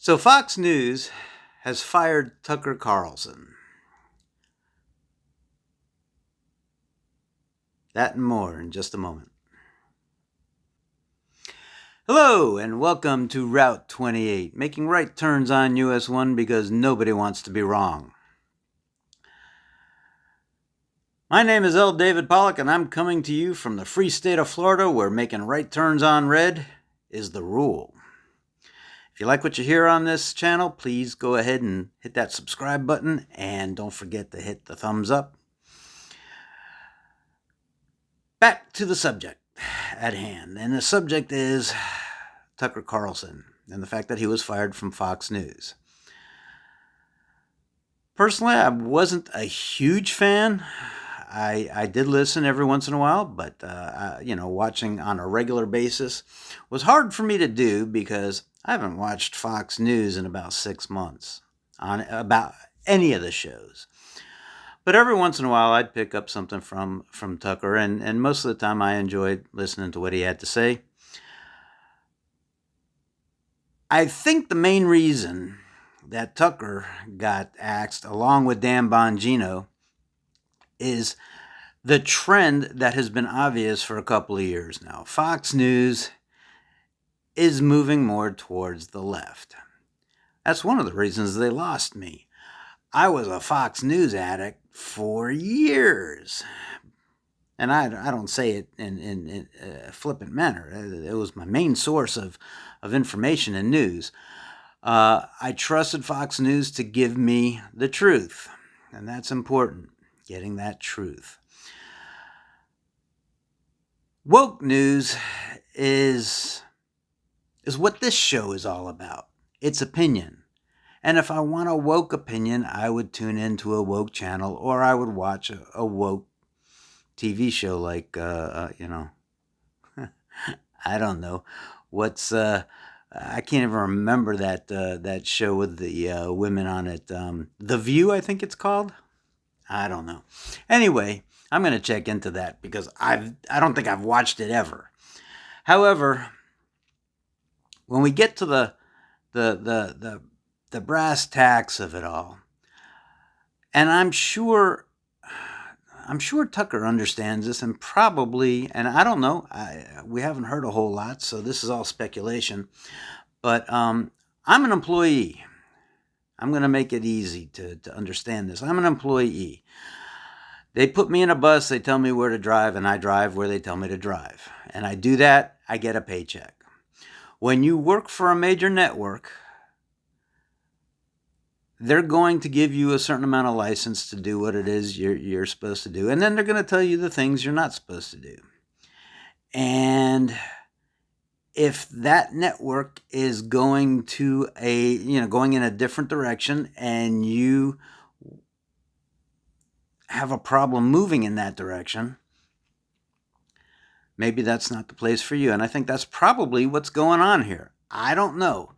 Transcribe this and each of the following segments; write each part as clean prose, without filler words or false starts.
So Fox News has fired Tucker Carlson. That and more in just a moment. Hello and welcome to Route 28, making right turns on US 1 because nobody wants to be wrong. My name is L. David Pollock and I'm coming to you from the free state of Florida where making right turns on red is the rule. If you like what you hear on this channel, please go ahead and hit that subscribe button and don't forget to hit the thumbs up. Back to the subject at hand, and the subject is Tucker Carlson and the fact that he was fired from Fox News. Personally, I wasn't a huge fan. I did listen every once in a while, but watching on a regular basis was hard for me to do because I haven't watched Fox News in about 6 months on about any of the shows. But every once in a while, I'd pick up something from Tucker, and most of the time I enjoyed listening to what he had to say. I think the main reason that Tucker got axed, along with Dan Bongino, is the trend that has been obvious for a couple of years now. Fox News is moving more towards the left. That's one of the reasons they lost me. I was a Fox News addict for years. And I don't say it in a flippant manner. It was my main source of information and news. I trusted Fox News to give me the truth. And that's important, getting that truth. Woke news is what this show is all about. It's opinion. And if I want a woke opinion, I would tune into a woke channel or I would watch a woke TV show like, I don't know. I can't even remember that show with the women on it. The View, I think it's called. I don't know. Anyway, I'm going to check into that because I don't think I've watched it ever. However, when we get to the brass tacks of it all, and I'm sure Tucker understands this, and probably, and I don't know, we haven't heard a whole lot, so this is all speculation, but I'm an employee. I'm going to make it easy to understand this. I'm an employee. They put me in a bus, they tell me where to drive, and I drive where they tell me to drive. And I do that, I get a paycheck. When you work for a major network, they're going to give you a certain amount of license to do what it is you're supposed to do. And then they're going to tell you the things you're not supposed to do. And if that network is going to going in a different direction and you have a problem moving in that direction, maybe that's not the place for you. And I think that's probably what's going on here. I don't know.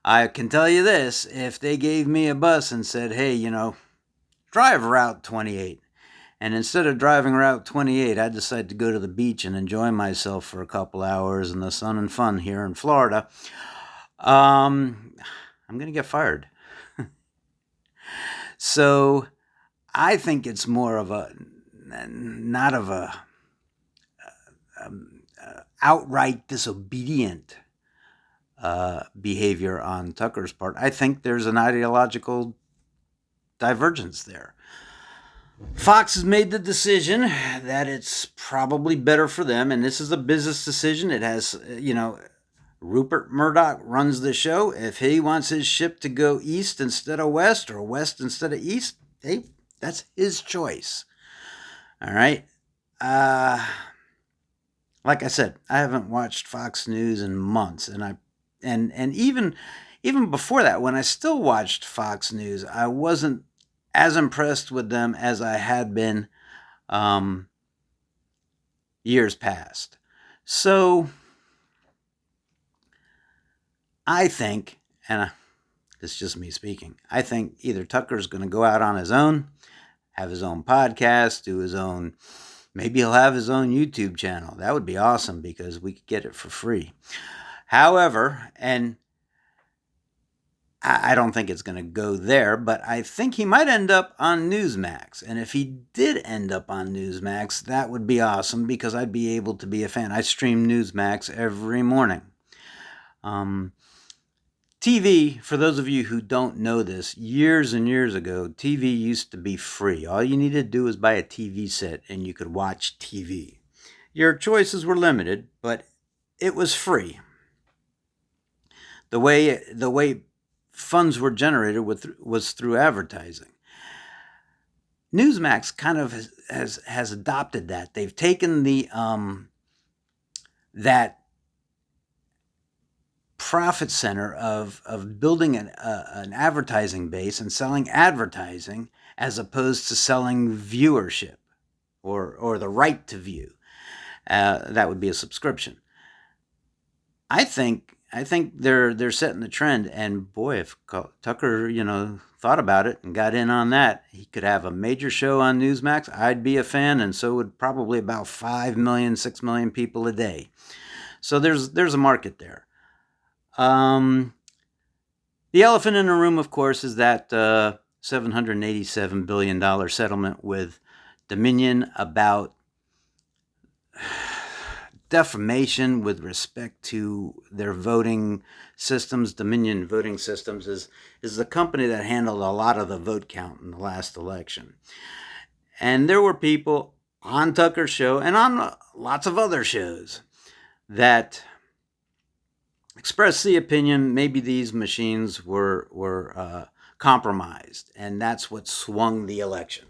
I can tell you this, if they gave me a bus and said, hey, drive Route 28, and instead of driving Route 28, I decide to go to the beach and enjoy myself for a couple hours in the sun and fun here in Florida, I'm going to get fired. So I think it's more of not of a outright disobedient behavior on Tucker's part. I think there's an ideological divergence there. Fox has made the decision that it's probably better for them, and this is a business decision. It has, Rupert Murdoch runs the show. If he wants his ship to go east instead of west or west instead of east, hey, that's his choice. All right. Like I said, I haven't watched Fox News in months, and even before that, when I still watched Fox News, I wasn't as impressed with them as I had been years past. So I think, and this is just me speaking, I think either Tucker's going to go out on his own, have his own podcast, do his own, maybe he'll have his own YouTube channel. That would be awesome because we could get it for free. However, and I don't think it's going to go there, but I think he might end up on Newsmax. And if he did end up on Newsmax, that would be awesome because I'd be able to be a fan. I stream Newsmax every morning. TV, for those of you who don't know this, years and years ago, TV used to be free. All you needed to do was buy a TV set and you could watch TV. Your choices were limited, but it was free. The way funds were generated was through advertising. Newsmax kind of has adopted that. They've taken that profit center of building an advertising base and selling advertising as opposed to selling viewership or the right to view. That would be a subscription. I think they're setting the trend, and boy, if Tucker thought about it and got in on that, he could have a major show on Newsmax. I'd be a fan, and so would probably about 5 million, 6 million people a day. So there's a market there. The elephant in the room, of course, is that $787 billion settlement with Dominion about defamation with respect to their voting systems. Dominion Voting Systems is the company that handled a lot of the vote count in the last election. And there were people on Tucker's show and on lots of other shows that expressed the opinion maybe these machines were compromised, and that's what swung the election.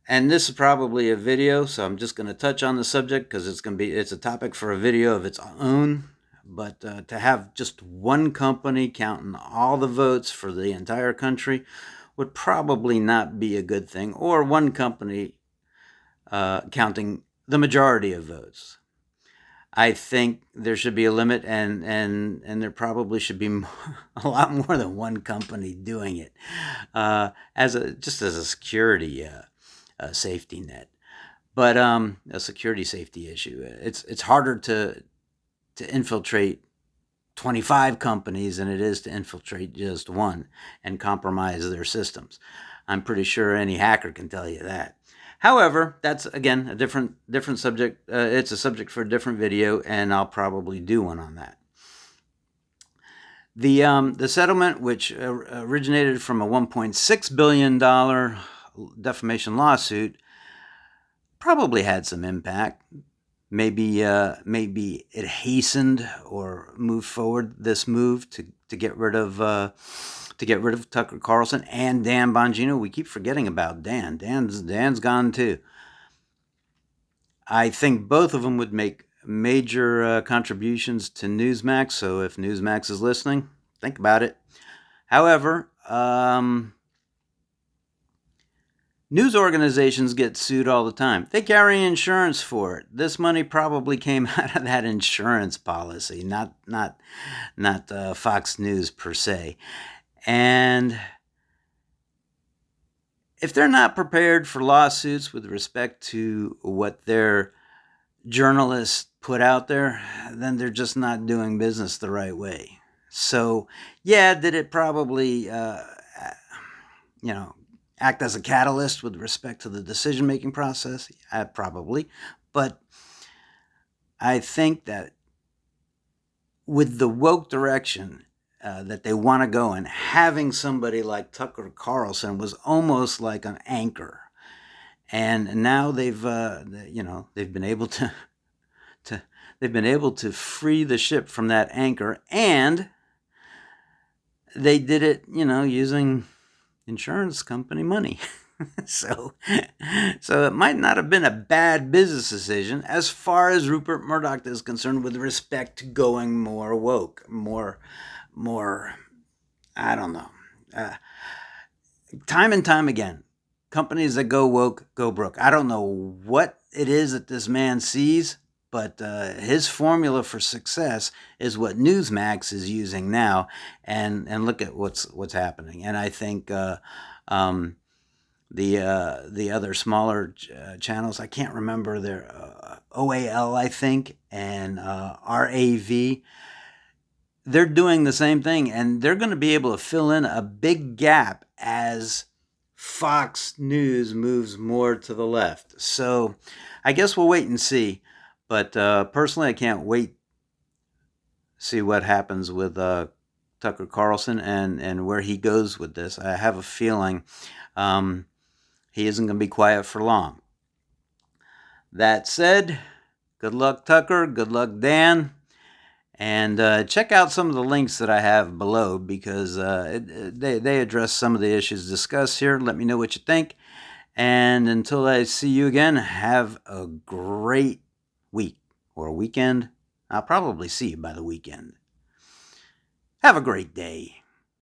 And this is probably a video, so I'm just going to touch on the subject because it's a topic for a video of its own. But to have just one company counting all the votes for the entire country would probably not be a good thing, or one company counting the majority of votes. I think there should be a limit, and there probably should be a lot more than one company doing it, as a security safety net. But a security safety issue. It's harder to infiltrate 25 companies than it is to infiltrate just one and compromise their systems. I'm pretty sure any hacker can tell you that. However, that's again a different subject. It's a subject for a different video, and I'll probably do one on that. The settlement, which originated from a $1.6 billion defamation lawsuit, probably had some impact. Maybe it hastened or moved forward this move to get rid of Tucker Carlson and Dan Bongino. We keep forgetting about Dan. Dan's gone too. I think both of them would make major contributions to Newsmax. So if Newsmax is listening, think about it. However, news organizations get sued all the time. They carry insurance for it. This money probably came out of that insurance policy, not Fox News per se. And if they're not prepared for lawsuits with respect to what their journalists put out there, then they're just not doing business the right way. So, yeah, did it probably, act as a catalyst with respect to the decision-making process? Probably. But I think that with the woke direction that they want to go in, having somebody like Tucker Carlson was almost like an anchor. And now they've been able to free the ship from that anchor, and they did it, using insurance company money. So it might not have been a bad business decision as far as Rupert Murdoch is concerned with respect to going more woke, more, I don't know. Time and time again, companies that go woke go broke. I don't know what it is that this man sees, but his formula for success is what Newsmax is using now, and look at what's happening. And I think the other smaller channels, I can't remember their OAL, I think, and RAV. they're doing the same thing, and they're going to be able to fill in a big gap as Fox News moves more to the left. So I guess we'll wait and see. But personally, I can't wait to see what happens with Tucker Carlson and where he goes with this. I have a feeling he isn't going to be quiet for long. That said, good luck, Tucker. Good luck, Dan. And check out some of the links that I have below because they address some of the issues discussed here. Let me know what you think. And until I see you again, have a great week or weekend. I'll probably see you by the weekend. Have a great day.